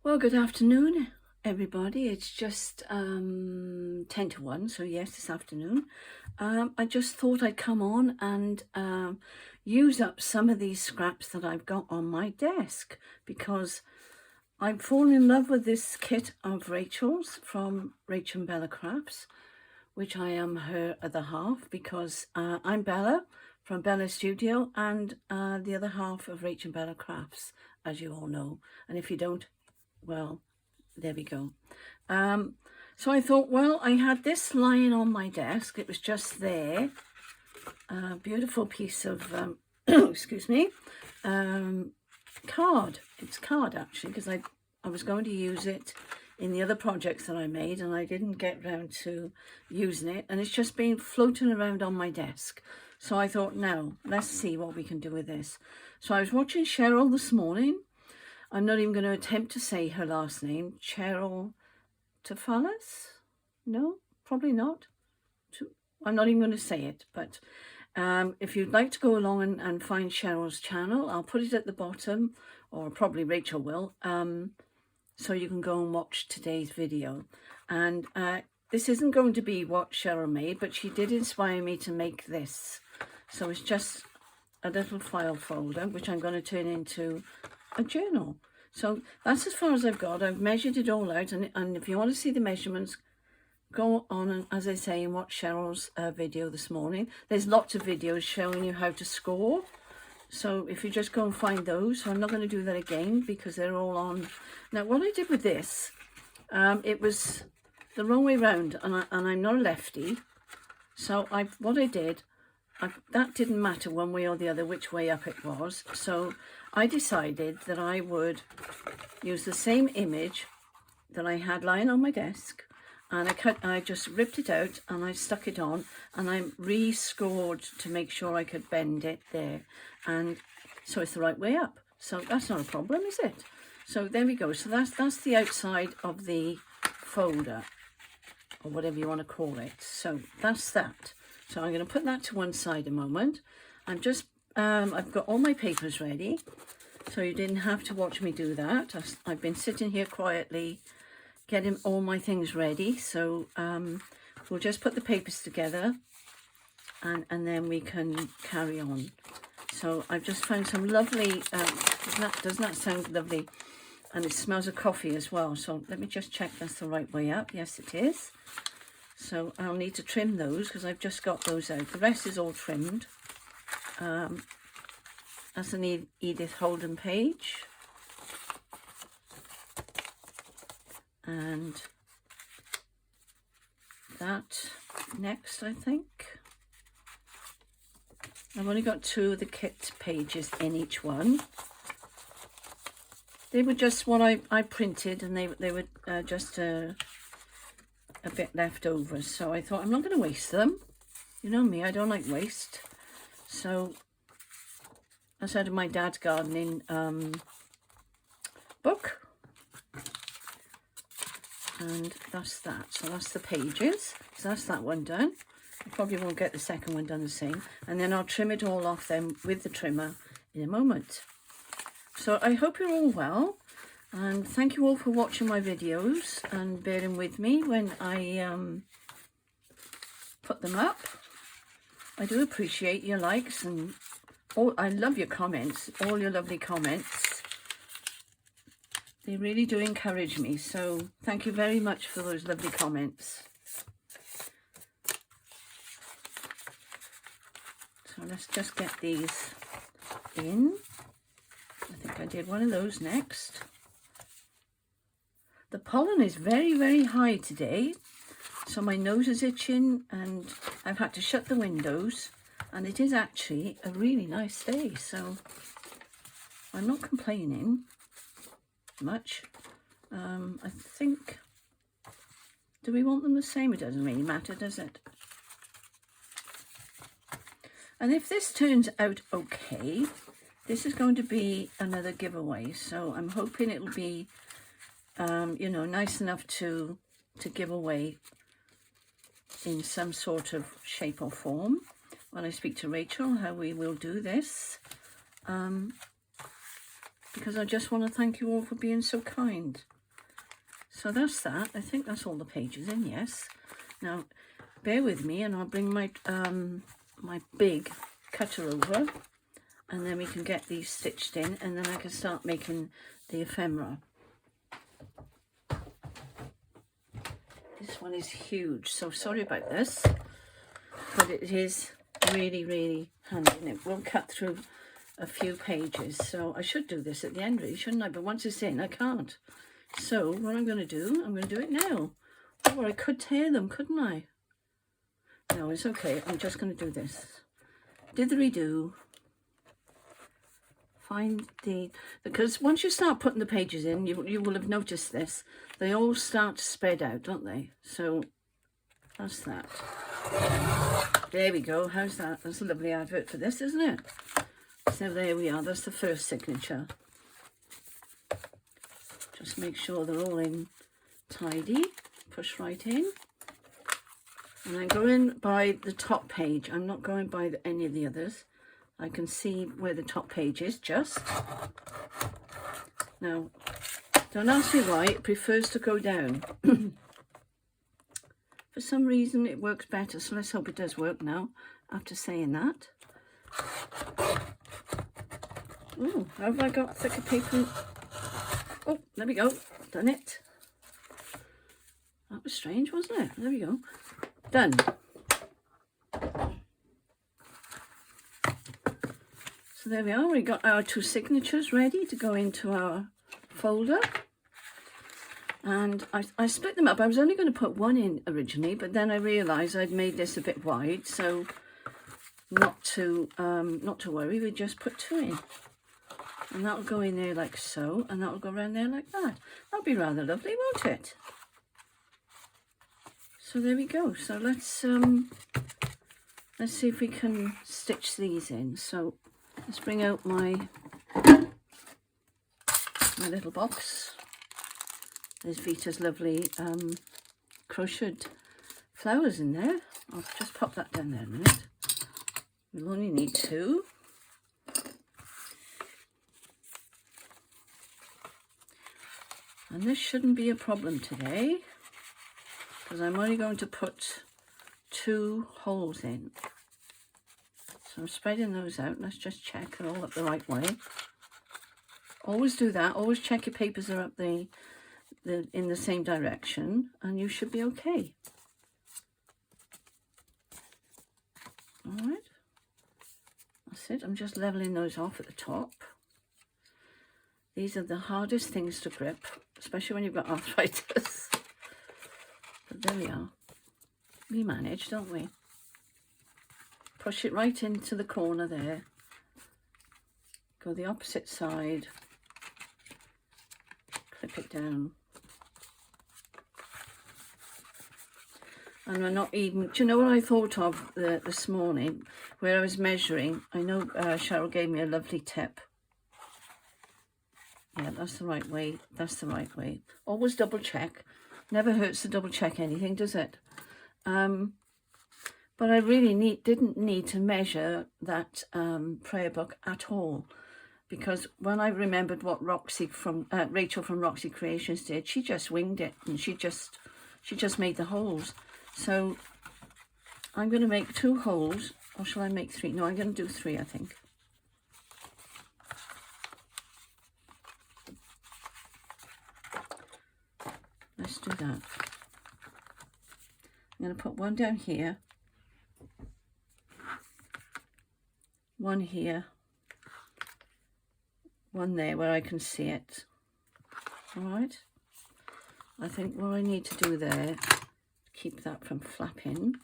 Well, good afternoon, everybody. It's just 10 to 1, so yes, this afternoon. I just thought I'd come on and use up some of these scraps that I've got on my desk because I've fallen in love with this kit of Rachel's from RachandBellaCrafts, which I am her other half because I'm Bella from Bella Studio and the other half of RachandBellaCrafts, as you all know. And if you don't, well, there we go. So I thought, well, I had this lying on my desk. It was just there. A beautiful piece of, excuse me, card. It's card, actually, because I was going to use it in the other projects that I made, and I didn't get round to using it. And it's just been floating around on my desk. So I thought, no, let's see what we can do with this. So I was watching Cheryl this morning. I'm not even going to attempt to say her last name. Cheryl Tafalas? No, probably not. I'm not even going to say it. But if you'd like to go along and find Cheryl's channel, I'll put it at the bottom, or probably Rachel will, so you can go and watch today's video. And this isn't going to be what Cheryl made, but she did inspire me to make this. So it's just a little file folder, which I'm going to turn into a journal. So that's as far as I've got. I've measured it all out, and if you want to see the measurements, go on and, as I say, and watch Cheryl's video this morning. There's lots of videos showing you how to score, so if you just go and find those. So I'm not going to do that again because they're all on. Now what I did with this, it was the wrong way round, and I'm not a lefty, so what I did, that didn't matter one way or the other which way up it was. So I decided that I would use the same image that I had lying on my desk, and I just ripped it out and I stuck it on, and I re-scored to make sure I could bend it there, and so it's the right way up. So that's not a problem, is it? So there we go. So that's the outside of the folder, or whatever you want to call it. So that's that. So I'm going to put that to one side a moment. I'm just, I've got all my papers ready, so you didn't have to watch me do that. I've been sitting here quietly getting all my things ready. So we'll just put the papers together and then we can carry on. So I've just found some lovely, doesn't that sound lovely? And it smells of coffee as well. So let me just check that's the right way up. Yes, it is. So I'll need to trim those because I've just got those out. The rest is all trimmed. That's an Edith Holden page. And that next, I think. I've only got 2 of the kit pages in each one. They were just what I printed, and they were just a bit left over, so I thought I'm not going to waste them. You know me, I don't like waste. So that's out of my dad's gardening book, and that's that. So that's the pages. So that's that one done. I probably won't get the second one done the same, and then I'll trim it all off then with the trimmer in a moment. So I hope you're all well. And thank you all for watching my videos and bearing with me when I put them up. I do appreciate your likes and all. I love your comments, all your lovely comments. They really do encourage me. So thank you very much for those lovely comments. So let's just get these in. I think I did one of those next. The pollen is very, very high today, so my nose is itching and I've had to shut the windows, and it is actually a really nice day, so I'm not complaining much. I think, do we want them the same? It doesn't really matter, does it? And if this turns out okay, this is going to be another giveaway, so I'm hoping it'll be you know, nice enough to give away in some sort of shape or form when I speak to Rachel how we will do this. because I just want to thank you all for being so kind. So that's that. I think that's all the pages in, yes. Now, bear with me and I'll bring my my big cutter over, and then we can get these stitched in, and then I can start making the ephemera. This one is huge, so sorry about this, but it is really, really handy, and it will cut through a few pages. So I should do this at the end, really, shouldn't I? But once it's in, I can't. So what I'm going to do, I'm going to do it now. Or I could tear them, couldn't I? No, it's okay. I'm just going to do this. Diddly-do. Find because once you start putting the pages in, you will have noticed this. They all start to spread out, don't they? So that's that. There we go. How's that? That's a lovely advert for this, isn't it? So there we are. That's the first signature. Just make sure they're all in tidy. Push right in. And I'm going by the top page. I'm not going by any of the others. I can see where the top page is, just. Now, don't ask me why. It prefers to go down. For some reason, it works better. So let's hope it does work now, after saying that. Oh, have I got thicker paper? Oh, there we go. Done it. That was strange, wasn't it? There we go. Done. So there we are. We got our two signatures ready to go into our folder. And I split them up. I was only going to put one in originally, but then I realised I'd made this a bit wide, so not to worry. We just put two in. And that'll go in there like so, and that'll go around there like that. That'll be rather lovely, won't it? So there we go. So let's see if we can stitch these in. So let's bring out my little box. There's Vita's lovely crocheted flowers in there. I'll just pop that down there a minute. We'll only need two. And this shouldn't be a problem today, because I'm only going to put 2 holes in. So I'm spreading those out. Let's just check they're all up the right way. Always do that. Always check your papers are up in the same direction, and you should be okay. All right. That's it. I'm just leveling those off at the top. These are the hardest things to grip, especially when you've got arthritis. But there we are. We manage, don't we? Push it right into the corner there. Go the opposite side. Clip it down. And we're not even... Do you know what I thought of this morning? Where I was measuring. I know Cheryl gave me a lovely tip. Yeah, that's the right way. That's the right way. Always double check. Never hurts to double check anything, does it? But I really didn't need to measure that prayer book at all, because when I remembered what Rachel from Roxy Creations did, she just winged it, and she just made the holes. So I'm going to make 2 holes, or shall I make 3? No, I'm going to do 3, I think. Let's do that. I'm going to put one down here, one here, one there where I can see it. All right. I think what I need to do there, keep that from flapping.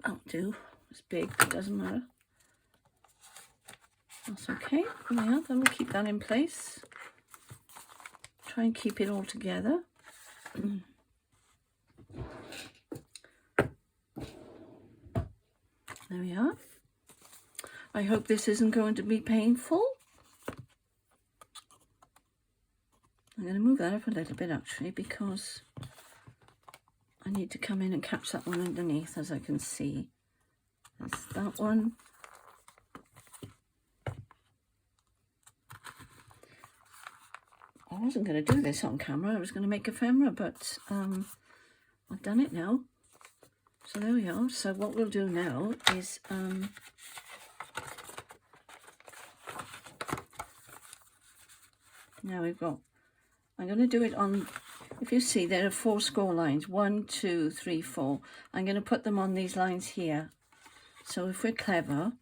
That'll do. It's big, but it doesn't matter. That's okay. Yeah, then we'll keep that in place. Try and keep it all together. There we are. I hope this isn't going to be painful. I'm going to move that up a little bit actually, because I need to come in and catch that one underneath, as I can see. That's that one. I wasn't going to do this on camera. I was going to make ephemera, but I've done it now. So there we are. So what we'll do now is now we've got, I'm going to do it on, if you see there are 4 score lines, 1, 2, 3, 4. I'm going to put them on these lines here. So if we're clever,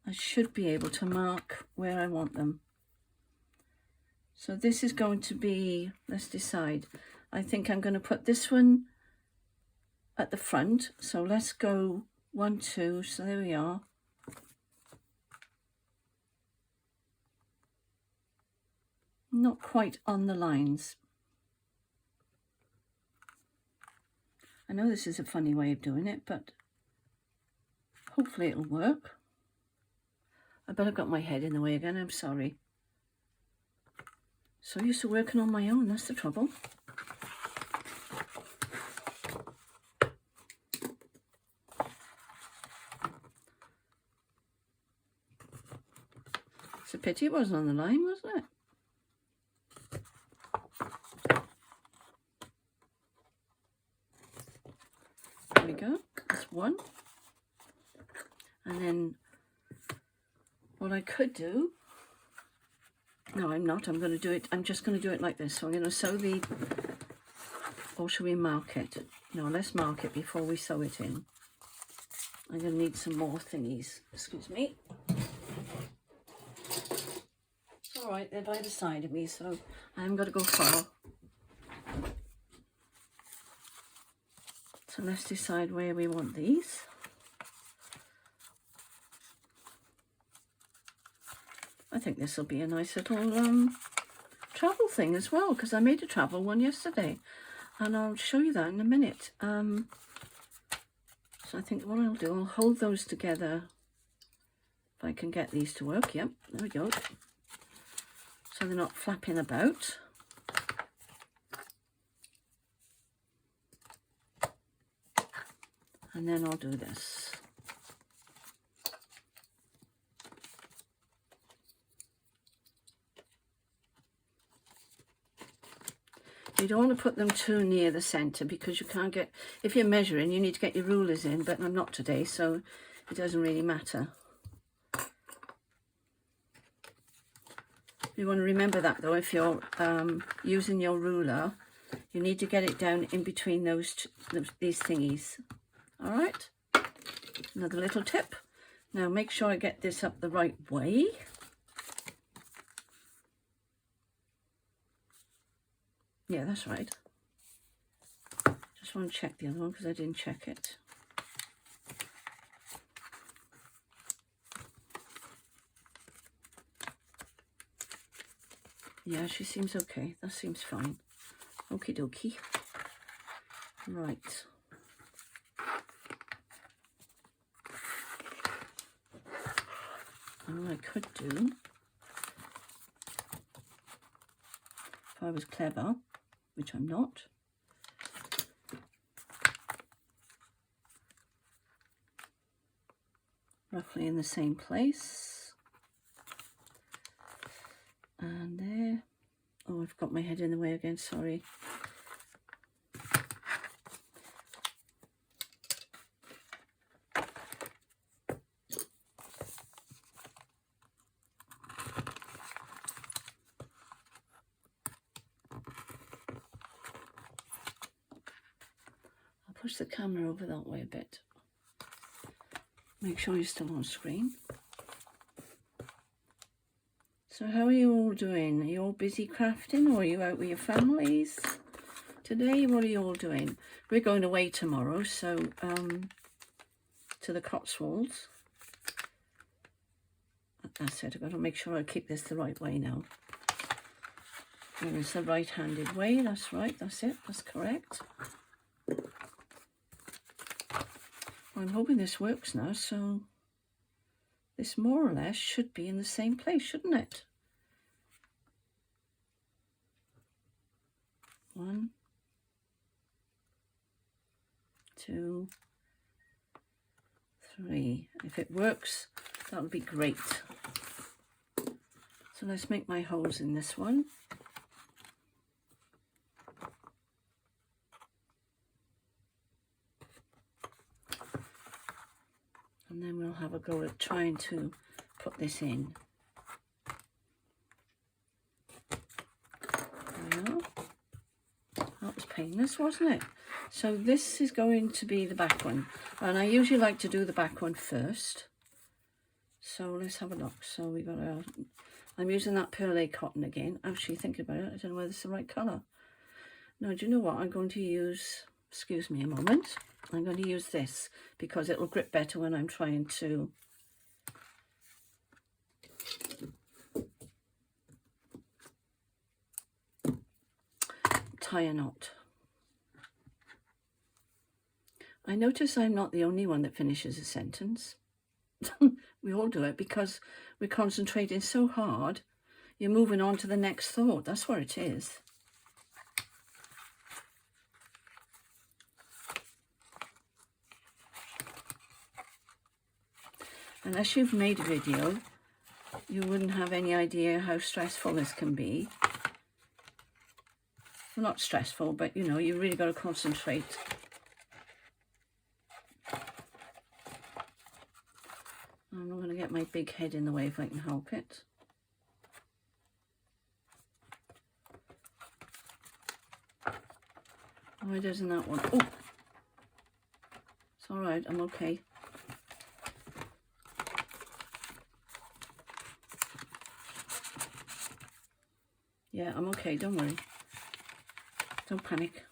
I should be able to mark where I want them. So this is going to be, let's decide. I think I'm going to put this one at the front. So let's go 1, 2, so there we are. Not quite on the lines. I know this is a funny way of doing it, but hopefully it'll work. I bet I've got my head in the way again, I'm sorry. So used to working on my own, that's the trouble. It's a pity it wasn't on the line, wasn't it? There we go, that's one. And then what I could do, no, I'm not, I'm going to do it, I'm just going to do it like this. So I'm going to sew the, or should we mark it? No, let's mark it before we sew it in. I'm going to need some more thingies, excuse me. All right, they're by the side of me, so I haven't got to go far. So let's decide where we want these. I think this will be a nice little travel thing as well, because I made a travel one yesterday, and I'll show you that in a minute. So I think what I'll do, I'll hold those together if I can get these to work. Yep, there we go. So they're not flapping about. And then I'll do this. You don't want to put them too near the center, because you can't get, if you're measuring, you need to get your rulers in, but I'm not today, so it doesn't really matter. You want to remember that though, if you're using your ruler, you need to get it down in between these thingies. All right, another little tip. Now make sure I get this up the right way. Yeah, that's right. Just want to check the other one because I didn't check it. Yeah, she seems okay. That seems fine. Okie dokie. Right. And what I could do, if I was clever, which I'm not, roughly in the same place, and there. Oh, I've got my head in the way again, sorry. Push the camera over that way a bit. Make sure you're still on screen. So how are you all doing? Are you all busy crafting, or are you out with your families today? What are you all doing? We're going away tomorrow, so to the Cotswolds. That's it. I've got to make sure I keep this the right way now. And it's the right-handed way. That's right. That's it. That's correct. I'm hoping this works now, so this more or less should be in the same place, shouldn't it? 1, 2, 3. If it works, that would be great. So let's make my holes in this one. And then we'll have a go at trying to put this in. There we are. That was painless, wasn't it? So this is going to be the back one. And I usually like to do the back one first. So let's have a look. So we got our... I'm using that Pearl cotton again. Actually thinking about it, I don't know whether it's the right colour. No, do you know what? I'm going to use... Excuse me a moment. I'm going to use this because it will grip better when I'm trying to tie a knot. I notice I'm not the only one that finishes a sentence. We all do it because we're concentrating so hard. You're moving on to the next thought. That's what it is. Unless you've made a video, you wouldn't have any idea how stressful this can be. Well, not stressful, but you know, you really got to concentrate. I'm not going to get my big head in the way if I can help it. Why doesn't that one? Oh! It's alright, I'm okay. Yeah, I'm okay, don't worry. Don't panic.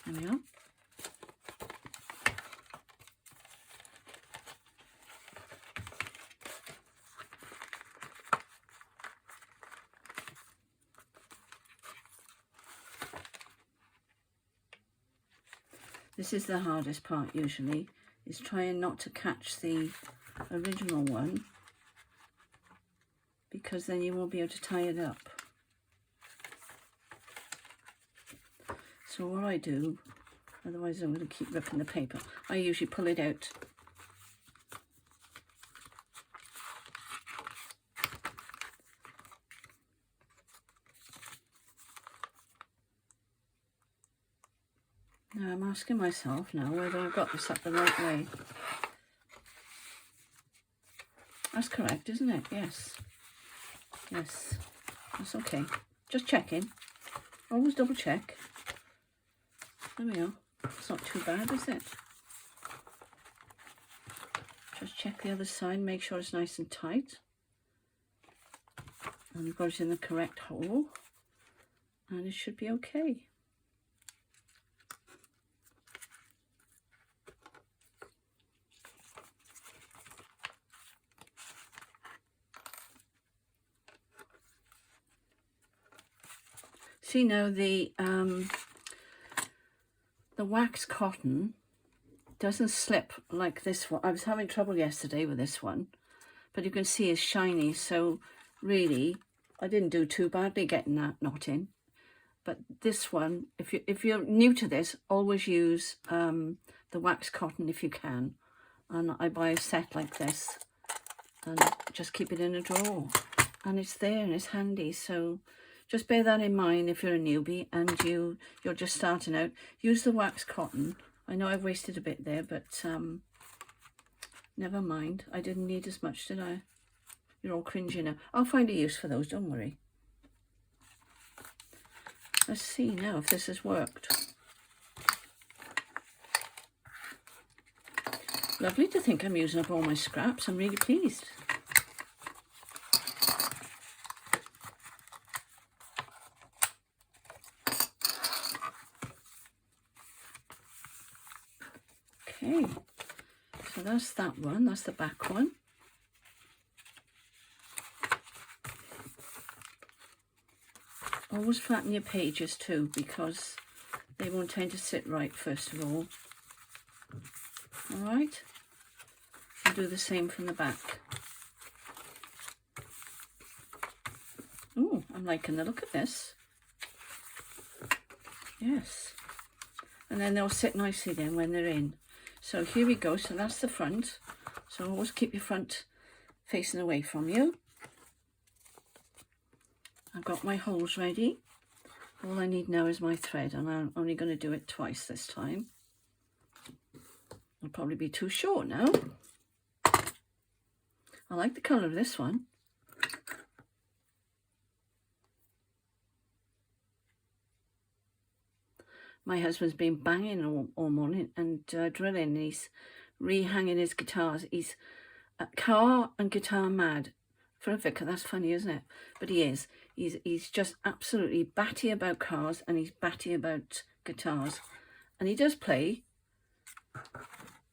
There we are. This is the hardest part usually, is trying not to catch the original one, because then you won't be able to tie it up. So what I do, otherwise I'm going to keep ripping the paper, I usually pull it out. Now I'm asking myself now whether I've got this up the right way. That's correct, isn't it? Yes. Yes. That's okay. Just checking. Always double check. There we are. It's not too bad, is it? Just check the other side, make sure it's nice and tight. And you've got it in the correct hole. And it should be okay. See now, the wax cotton doesn't slip like this one. I was having trouble yesterday with this one, but you can see it's shiny, so really I didn't do too badly getting that knot in. But this one, if you're new to this, always use the wax cotton if you can. And I buy a set like this and just keep it in a drawer, and it's there and it's handy. So just bear that in mind if you're a newbie and you're just starting out. Use the wax cotton. I know I've wasted a bit there, but never mind. I didn't need as much, did I? You're all cringing now. I'll find a use for those, don't worry. Let's see now if this has worked. Lovely to think I'm using up all my scraps. I'm really pleased. Okay, so that's that one, that's the back one. Always flatten your pages too, because they won't tend to sit right first of all. Alright, I'll do the same from the back. I'm liking the look of this. Yes. And then they'll sit nicely then when they're in. So here we go. So that's the front. So always keep your front facing away from you. I've got my holes ready. All I need now is my thread, and I'm only going to do it twice this time. It'll probably be too short now. I like the colour of this one. My husband's been banging all morning and drilling, and he's rehanging his guitars. He's car and guitar mad. For a vicar, that's funny, isn't it? But he is. He's just absolutely batty about cars, and he's batty about guitars. And he does play,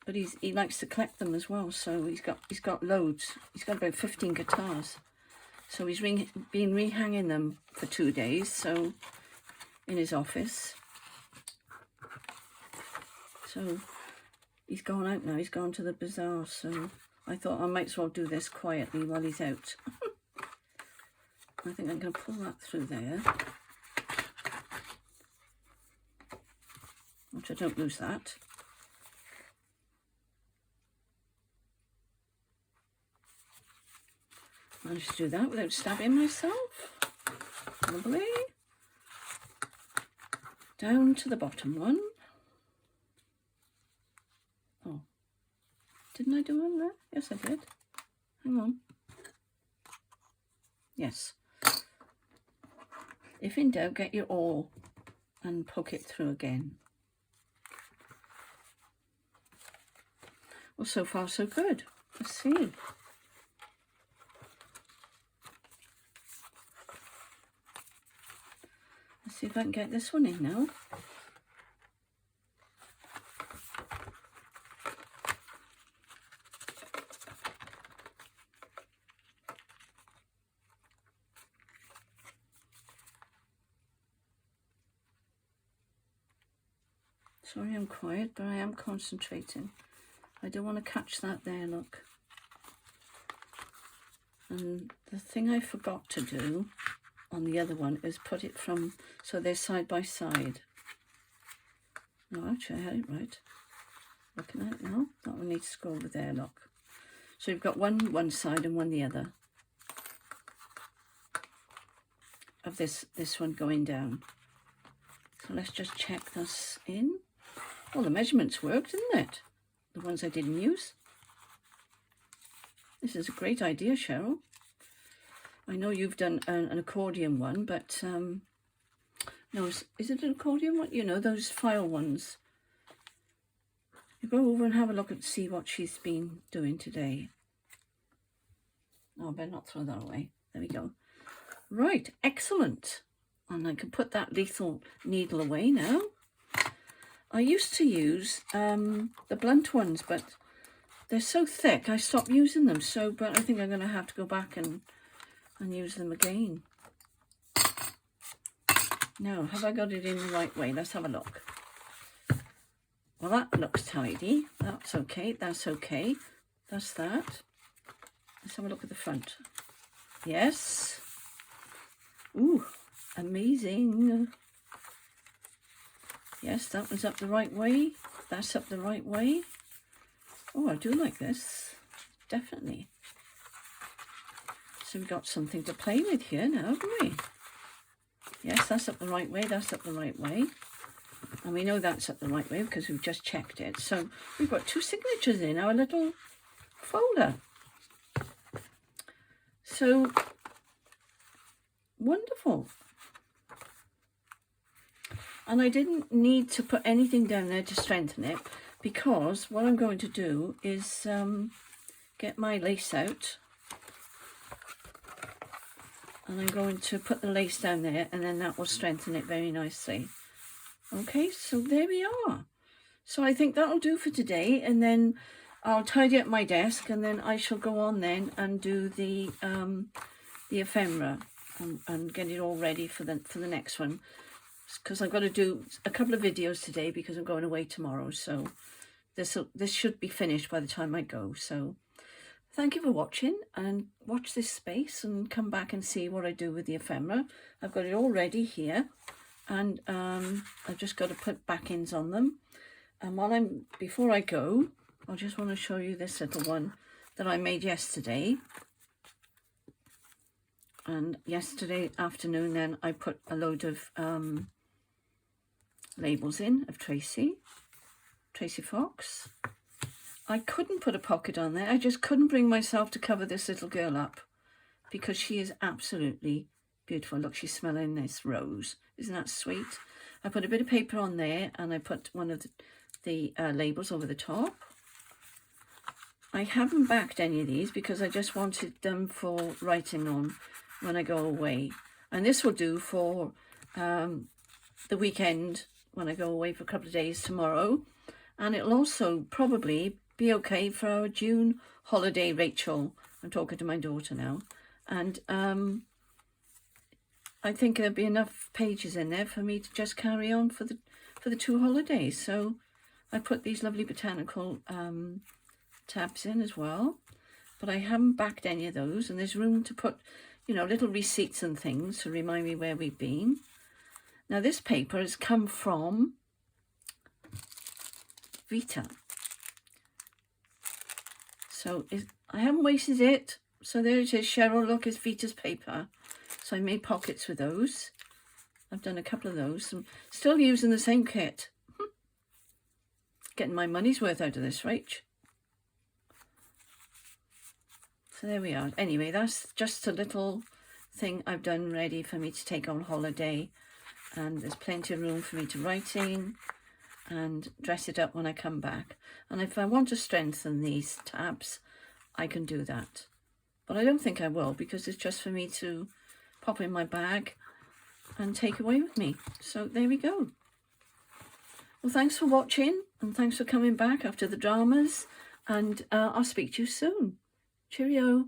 but he likes to collect them as well. So he's got loads. He's got about 15 guitars. So he's been rehanging them for 2 days. So in his office. So he's gone out now. He's gone to the bazaar. So I thought I might as well do this quietly while he's out. I think I'm going to pull that through there. Which I don't lose that. Managed to do that without stabbing myself. Lovely. Down to the bottom one. Oh, didn't I do one there? Yes, I did. Hang on. Yes. If in doubt, get your awl and poke it through again. Well, so far so good. Let's see. Let's see if I can get this one in now. Sorry I'm quiet, but I am concentrating. I don't want to catch that there, look. And the thing I forgot to do on the other one is put it from, so they're side by side. No, actually I had it right. Looking at it now, that one needs to go over there, look. So you've got one side and one the other of this one going down. So let's just check this in. Well, the measurements worked, didn't it? The ones I didn't use. This is a great idea, Cheryl. I know you've done an accordion one, but no, is it an accordion one? You know, those file ones. You go over and have a look and see what she's been doing today. Oh, I better not throw that away. There we go. Right, excellent. And I can put that lethal needle away now. I used to use the blunt ones, but they're so thick, I stopped using them. So, but I think I'm going to have to go back and use them again. Now, have I got it in the right way? Let's have a look. Well, that looks tidy. That's okay. That's okay. That's that. Let's have a look at the front. Yes. Ooh, amazing. Yes, that one's up the right way. That's up the right way. Oh, I do like this. Definitely. So we've got something to play with here now, haven't we? Yes, that's up the right way. That's up the right way. And we know that's up the right way because we've just checked it. So we've got 2 signatures in our little folder. So wonderful. And I didn't need to put anything down there to strengthen it, because what I'm going to do is get my lace out, and I'm going to put the lace down there, and then that will strengthen it very nicely. Okay, so there we are. So I think that'll do for today, and then I'll tidy up my desk, and then I shall go on then and do the ephemera and get it all ready for the next one. Because I've got to do a couple of videos today because I'm going away tomorrow. So this should be finished by the time I go. So Thank you for watching, and watch this space and come back and see what I do with the ephemera. I've got it all ready here, and I've just got to put backings on them. And before I go, I just want to show you this little one that I made yesterday. And yesterday afternoon then I put a load of labels in of Tracy Fox. I couldn't put a pocket on there. I just couldn't bring myself to cover this little girl up because she is absolutely beautiful. Look, she's smelling this rose. Isn't that sweet? I put a bit of paper on there and I put one of the labels over the top. I haven't backed any of these because I just wanted them for writing on when I go away. And this will do for the weekend when I go away for a couple of days tomorrow. And it'll also probably be okay for our June holiday, Rachel. I'm talking to my daughter now. And I think there'll be enough pages in there for me to just carry on for the 2 holidays. So I put these lovely botanical tabs in as well. But I haven't backed any of those. And there's room to put, you know, little receipts and things to remind me where we've been. Now this paper has come from Vita. So I haven't wasted it. So there it is, Cheryl. Look, it's Vita's paper. So I made pockets with those. I've done a couple of those. I'm still using the same kit. Getting my money's worth out of this, Rach. So there we are. Anyway, that's just a little thing I've done ready for me to take on holiday. And there's plenty of room for me to write in and dress it up when I come back. And if I want to strengthen these tabs, I can do that. But I don't think I will because it's just for me to pop in my bag and take away with me. So there we go. Well, thanks for watching and thanks for coming back after the dramas. And I'll speak to you soon. Cheerio.